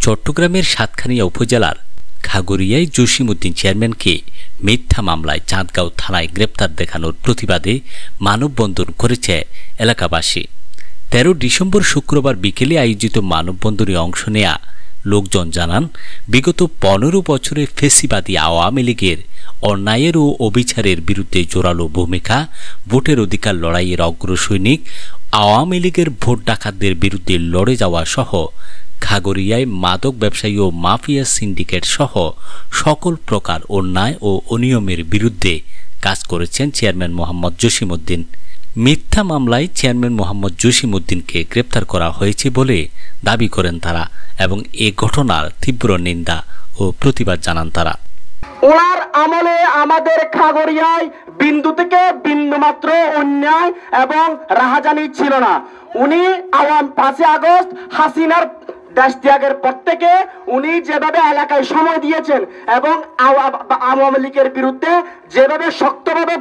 চট্টগ্রামের সাতখানিয়া উপজেলার খাগড়িয়ায় জসিমউদ্দিন চেয়ারম্যানকে মিথ্যা মামলায় চাঁদগাঁও থানায় গ্রেপ্তার দেখানোর প্রতিবাদে মানববন্ধন করেছে এলাকাবাসী। ১৩ ডিসেম্বর শুক্রবার বিকেলে আয়োজিত মানববন্ধনে অংশ নেয়া লোকজন জানান, বিগত ১৫ বছরে ফ্যাসিবাদী আওয়ামী লীগের অন্যায়ের ও অবিচারের বিরুদ্ধে জোরালো ভূমিকা, ভোটের অধিকার লড়াইয়ের অগ্রসৈনিক, আওয়ামী লীগের ভোট ডাকাতদের বিরুদ্ধে লড়ে যাওয়া সহ খাগড়িয়ায় মাদক ব্যবসায়ী ও মাফিয়া সিন্ডিকেট সহ সকল প্রকার অন্যায় ও অনিয়মের বিরুদ্ধে কাজ করেছেন চেয়ারম্যান মোহাম্মদ জসিমউদ্দিন। মিথ্যা মামলায় চেয়ারম্যান মোহাম্মদ জসিমউদ্দিনকে গ্রেপ্তার করা হয়েছে বলে দাবি করেন তারা এবং এ ঘটনার তীব্র নিন্দা ও প্রতিবাদ জানান তারা। ওনার আমলে আমাদের খাগড়িয়ায় বিন্দু থেকে বিন্দু মাত্র অন্যায় এবং রাহাজানি ছিল না। উনি 5 আগস্ট হাসিনার দেশ ত্যাগের পর থেকে উনি যেভাবে এলাকায় সময় দিয়েছেন এবং আওয়ামী লীগের বিরুদ্ধে যেভাবে শক্তভাবে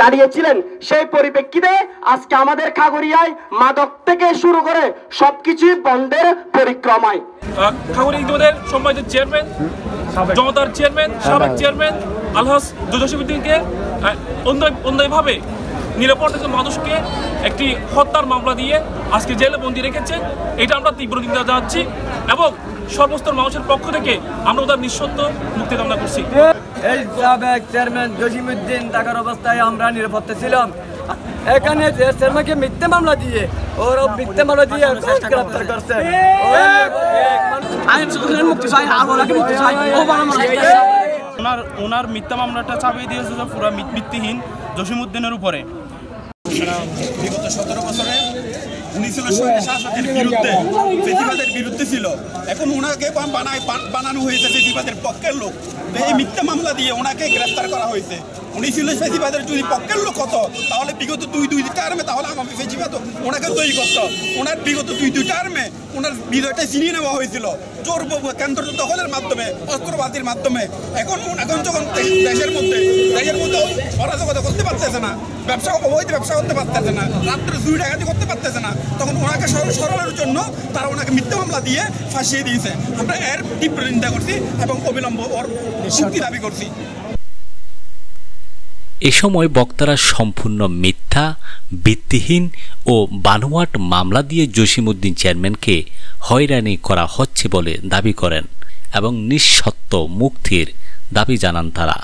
দাঁড়িয়েছিলেন, সেই পরিপ্রেক্ষিতে আজকে আমাদের খাগড়িয়ায় মাদক থেকে শুরু করে সবকিছু বন্ধের পরিক্রমায় খাগড়িয়া সম্মানিত চেয়ারম্যান, জনতার চেয়ারম্যান, সাবেক চেয়ারম্যান আলহাজ জসিমউদ্দিনকে অন্যায়ভাবে নিরাপরাধ মানুষকে একটি হত্যার মামলা দিয়ে আজকে জেলে বন্দী রেখেছেন। এটা আমরা তীব্র নিন্দা জানাচ্ছি এবং সর্বস্তর মানুষের পক্ষ থেকে আমরা তার নিঃশর্ত মুক্তি কামনা করছি। এই সাবেক চেয়ারম্যান জসিমউদ্দিন থাকার অবস্থায় আমরা নিরাপত্তা ছিলাম। এখানে চেয়ারম্যানকে মিথ্যা মামলা দিয়ে গ্রেপ্তার করছে। ওনার মিথ্যা মামলাটা চাপিয়ে দিয়েছে পুরো ভিত্তিহীন জসিমউদ্দিনের উপরে। বিগত 17 বছরে উনি ছিল শাসকের বিরুদ্ধে, ফ্যাসিবাদের বিরুদ্ধে ছিল। এখন ওনাকে বানানো হয়েছে ফ্যাসিবাদের পক্ষের লোক। এই মিথ্যা মামলা দিয়ে ওনাকে গ্রেফতার করা হয়েছে। উনি ছিল ফ্যাসিবাদের যদি পক্ষের লোক হতো তাহলে বিগত দুই টার্মে তাহলে আমাকে ফ্যাসিবাদ ওনাকে তৈরি করতো। ওনার বিগত দুই টার্মে ওনার বিজয়টা ছিনিয়ে নেওয়া হয়েছিল জোর কেন্দ্র দখলের মাধ্যমে, অস্ত্রবাদীর মাধ্যমে। এখন যখন দেশের মধ্যে অরাজকতা করতে পারতেছে না, অবৈধ ব্যবসা করতে পারতেছে না, রাত্রে চুরি ডাকাতি করতে পারতেছে না, তখন ওনাকে সরলের জন্য তারা ওনাকে মিথ্যা মামলা দিয়ে ফাঁসিয়ে দিয়েছে। আমরা এর তীব্র নিন্দা করছি এবং অবিলম্ব ওর মুক্তি দাবি করছি। এ সময় বক্তারা সম্পূর্ণ মিথ্যা, ভিত্তিহীন ও বানোয়াট মামলা দিয়ে জসিমউদ্দিন চেয়ারম্যানকে হয়রানি করা হচ্ছে বলে দাবি করেন এবং নিঃশর্ত মুক্তির দাবি জানান তারা।